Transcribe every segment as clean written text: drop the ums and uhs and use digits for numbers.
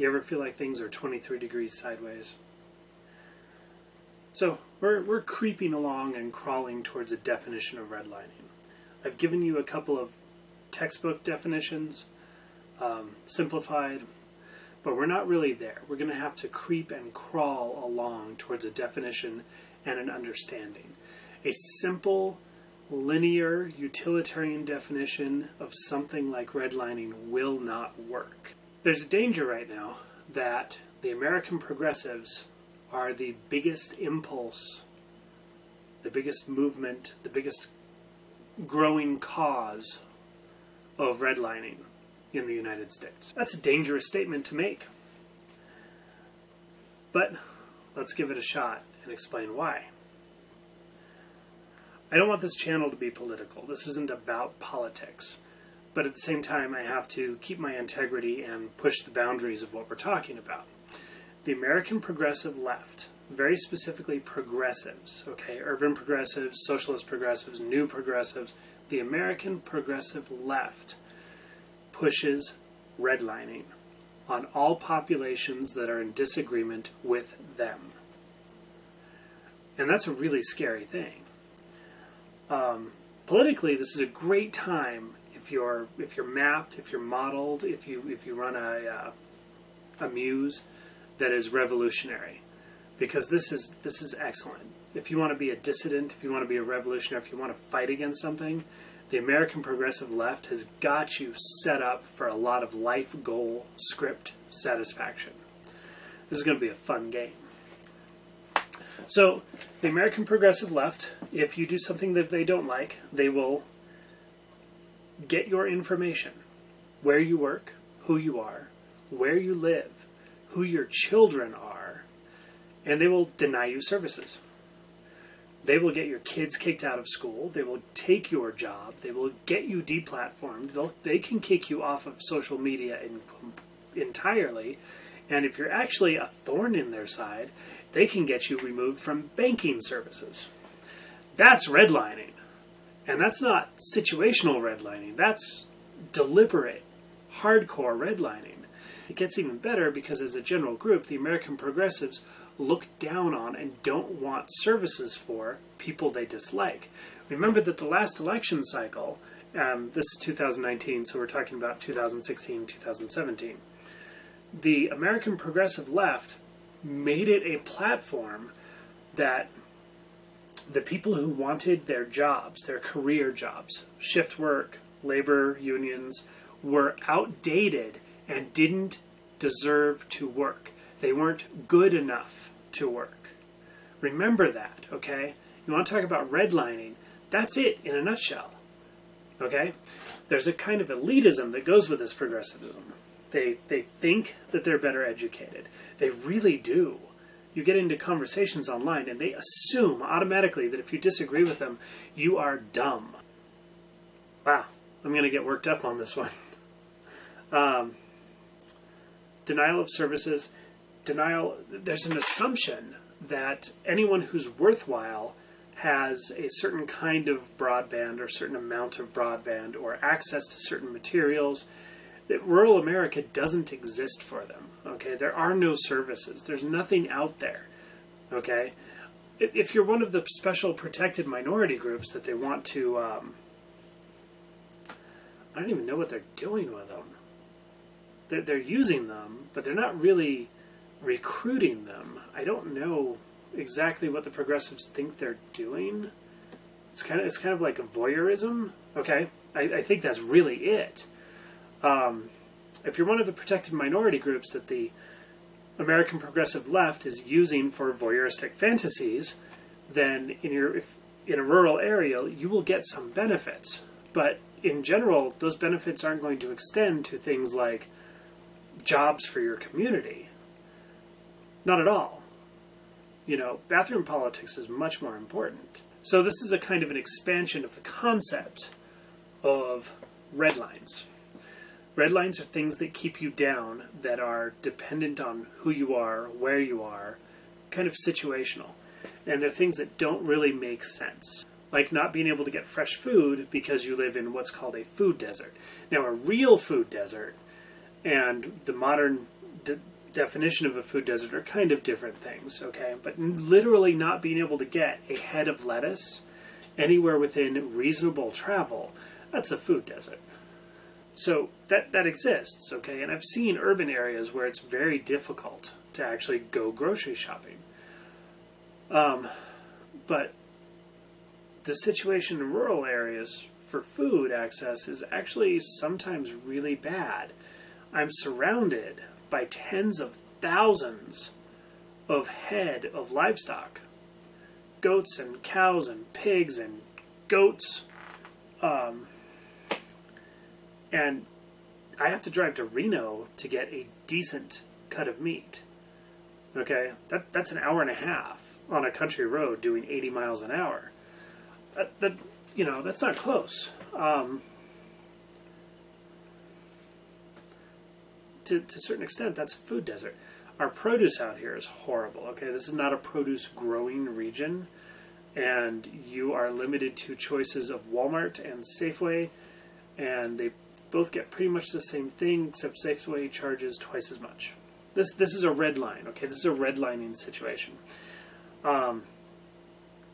You ever feel like things are 23 degrees sideways? So we're creeping along and crawling towards a definition of redlining. I've given you a couple of textbook definitions, simplified, but we're not really there. We're going to have to creep and crawl along towards a definition and an understanding. A simple, linear, utilitarian definition of something like redlining will not work. There's a danger right now that the American progressives are the biggest impulse, the biggest movement, the biggest growing cause of redlining in the United States. That's a dangerous statement to make. But let's give it a shot and explain why. I don't want this channel to be political. This isn't about politics. But at the same time, I have to keep my integrity and push the boundaries of what we're talking about. The American progressive left, very specifically progressives, okay, urban progressives, socialist progressives, new progressives, the American progressive left pushes redlining on all populations that are in disagreement with them. And that's a really scary thing. Politically, this is a great time if you're mapped, if you're modeled, if you run a muse that is revolutionary, because this is excellent. If you want to be a dissident, if you want to be a revolutionary, if you want to fight against something, the American progressive left has got you set up for a lot of life goal script satisfaction. This is going to be a fun game. So, the American progressive left, if you do something that they don't like, they will get your information, where you work, who you are, where you live, who your children are, and they will deny you services. They will get your kids kicked out of school. They will take your job. They will get you deplatformed. They can kick you off of social media entirely. And if you're actually a thorn in their side, they can get you removed from banking services. That's redlining. And that's not situational redlining. That's deliberate, hardcore redlining. It gets even better because as a general group, the American progressives look down on and don't want services for people they dislike. Remember that the last election cycle, this is 2019, so we're talking about 2016, 2017, the American progressive left made it a platform that the people who wanted their jobs, their career jobs, shift work, labor unions, were outdated and didn't deserve to work. They weren't good enough to work. Remember that, okay? You want to talk about redlining, that's it in a nutshell, okay? There's a kind of elitism that goes with this progressivism. They think that they're better educated. They really do. You get into conversations online and they assume automatically that if you disagree with them, you are dumb. Wow, I'm going to get worked up on this one. Denial of services. There's an assumption that anyone who's worthwhile has a certain kind of broadband or certain amount of broadband or access to certain materials, that rural America doesn't exist for them, okay? There are no services. There's nothing out there, okay? If you're one of the special protected minority groups that they want to, I don't even know what they're doing with them. They're using them, but they're not really recruiting them. I don't know exactly what the progressives think they're doing. It's kind of like a voyeurism. Okay, I think that's really it. If you're one of the protected minority groups that the American progressive left is using for voyeuristic fantasies, then in a rural area you will get some benefits. But in general, those benefits aren't going to extend to things like jobs for your community. Not at all. You know, bathroom politics is much more important. So this is a kind of an expansion of the concept of redlines. Redlines are things that keep you down, that are dependent on who you are, where you are, kind of situational. And they're things that don't really make sense. Like not being able to get fresh food because you live in what's called a food desert. Now, a real food desert, and the modern definition of a food desert are kind of different things, okay? But literally not being able to get a head of lettuce anywhere within reasonable travel, that's a food desert. So that exists, okay? And I've seen urban areas where it's very difficult to actually go grocery shopping. But the situation in rural areas for food access is actually sometimes really bad. I'm surrounded by tens of thousands of head of livestock. Goats and cows and pigs and goats. And I have to drive to Reno to get a decent cut of meat. Okay? That's an hour and a half on a country road doing 80 miles an hour. That's not close. To a certain extent, that's a food desert. Our produce out here is horrible. Okay, this is not a produce growing region, and you are limited to choices of Walmart and Safeway, and they both get pretty much the same thing, except Safeway charges twice as much. This is a red line. Okay, this is a redlining situation.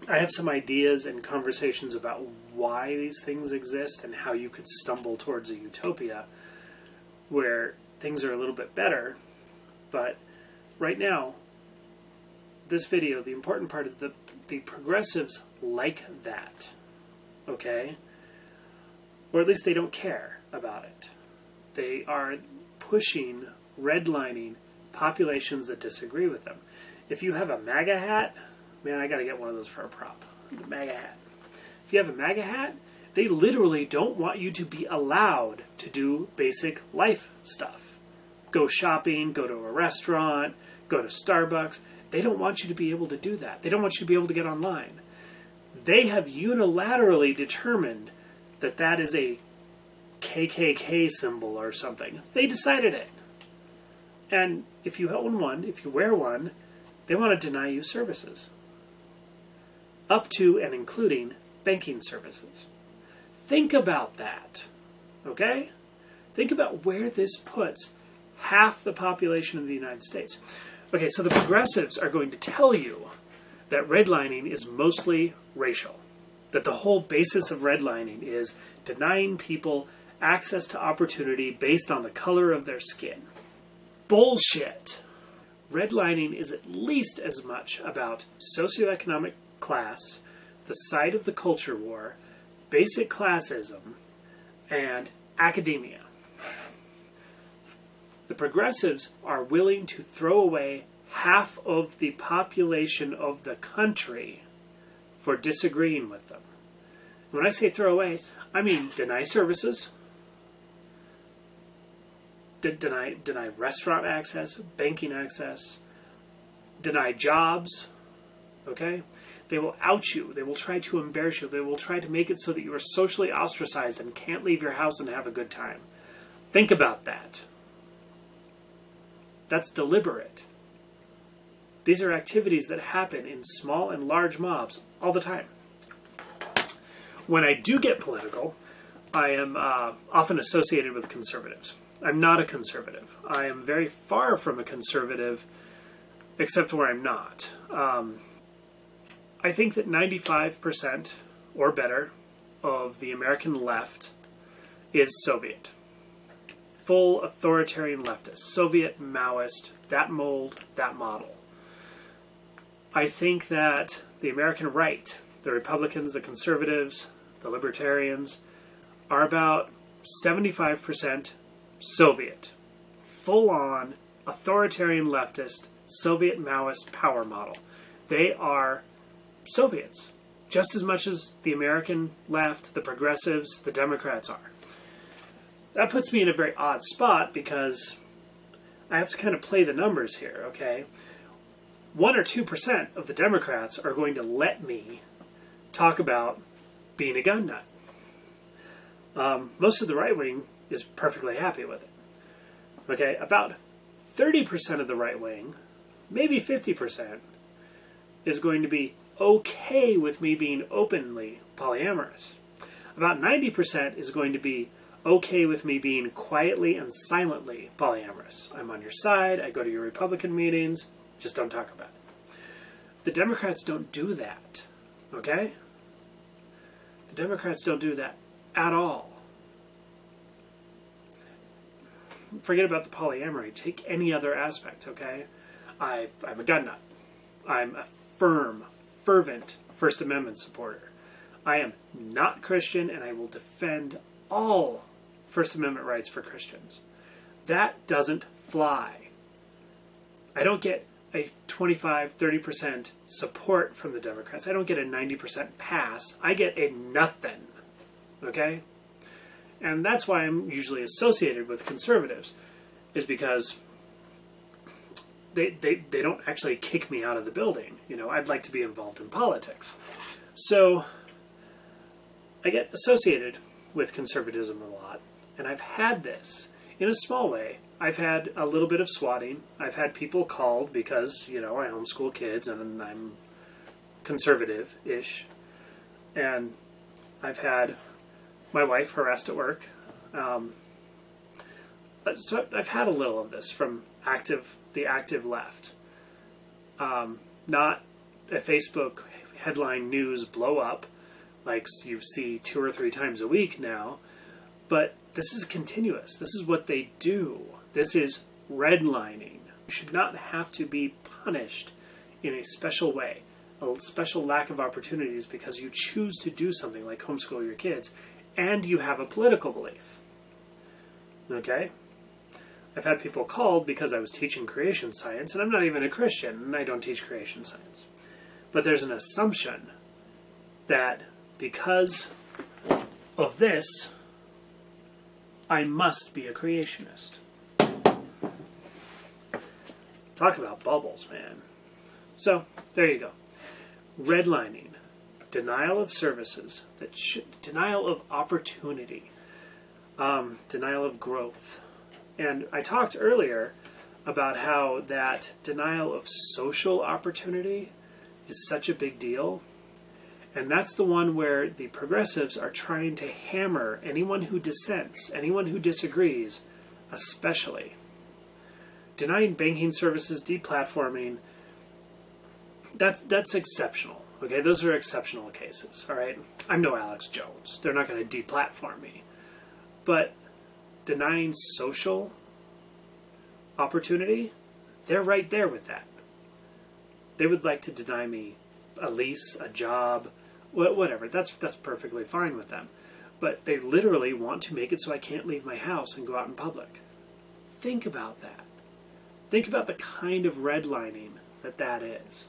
I have some ideas and conversations about why these things exist and how you could stumble towards a utopia where things are a little bit better. But right now, this video, the important part is that the progressives like that, okay? Or at least they don't care about it. They are pushing, redlining populations that disagree with them. If you have a MAGA hat, man, I got to get one of those for a prop. The MAGA hat. If you have a MAGA hat, they literally don't want you to be allowed to do basic life stuff. Go shopping, go to a restaurant, go to Starbucks. They don't want you to be able to do that. They don't want you to be able to get online. They have unilaterally determined that that is a KKK symbol or something. They decided it. And if you own one, if you wear one, they want to deny you services. Up to and including banking services. Think about that, okay? Think about where this puts half the population of the United States. Okay, so the progressives are going to tell you that redlining is mostly racial. That the whole basis of redlining is denying people access to opportunity based on the color of their skin. Bullshit! Redlining is at least as much about socioeconomic class, the site of the culture war, basic classism, and academia. The progressives are willing to throw away half of the population of the country for disagreeing with them. When I say throw away, I mean deny services, deny restaurant access, banking access, deny jobs, okay? They will out you. They will try to embarrass you. They will try to make it so that you are socially ostracized and can't leave your house and have a good time. Think about that. That's deliberate. These are activities that happen in small and large mobs all the time. When I do get political, I am often associated with conservatives. I'm not a conservative. I am very far from a conservative, except where I'm not. I think that 95% or better of the American left is Soviet. Full authoritarian leftist. Soviet, Maoist, that mold, that model. I think that the American right, the Republicans, the conservatives, the libertarians, are about 75% Soviet. Full-on authoritarian leftist, Soviet Maoist power model. They are Soviets, just as much as the American left, the progressives, the Democrats are. That puts me in a very odd spot because I have to kind of play the numbers here, okay? 1 or 2% of the Democrats are going to let me talk about being a gun nut. Most of the right wing is perfectly happy with it. Okay, about 30% of the right wing, maybe 50%, is going to be okay with me being openly polyamorous. About 90% is going to be okay with me being quietly and silently polyamorous. I'm on your side. I go to your Republican meetings. Just don't talk about it. The Democrats don't do that. Okay? The Democrats don't do that at all. Forget about the polyamory. Take any other aspect, okay? I'm a gun nut. I'm a fervent First Amendment supporter. I am not Christian, and I will defend all First Amendment rights for Christians. That doesn't fly. I don't get a 25-30% support from the Democrats. I don't get a 90% pass. I get a nothing. Okay? And that's why I'm usually associated with conservatives, is because they don't actually kick me out of the building. You know, I'd like to be involved in politics. So I get associated with conservatism a lot, and I've had this in a small way. I've had a little bit of swatting. I've had people called because, you know, I homeschool kids and I'm conservative-ish. And I've had my wife harassed at work. So I've had a little of this from the active left. Not a Facebook headline news blow up like you see 2 or 3 times a week now, but this is continuous. This is what they do. This is redlining. You should not have to be punished in a special way, a special lack of opportunities because you choose to do something like homeschool your kids and you have a political belief. Okay? I've had people called because I was teaching creation science, and I'm not even a Christian, and I don't teach creation science. But there's an assumption that because of this, I must be a creationist. Talk about bubbles, man. So, there you go. Redlining. Denial of services. Denial of opportunity. Denial of growth. And I talked earlier about how that denial of social opportunity is such a big deal. And that's the one where the progressives are trying to hammer anyone who dissents, anyone who disagrees, especially. Denying banking services, deplatforming, that's exceptional. Okay, those are exceptional cases, all right? I'm no Alex Jones. They're not going to deplatform me. But denying social opportunity, they're right there with that. They would like to deny me a lease, a job, whatever. That's perfectly fine with them. But they literally want to make it so I can't leave my house and go out in public. Think about that. Think about the kind of redlining that is.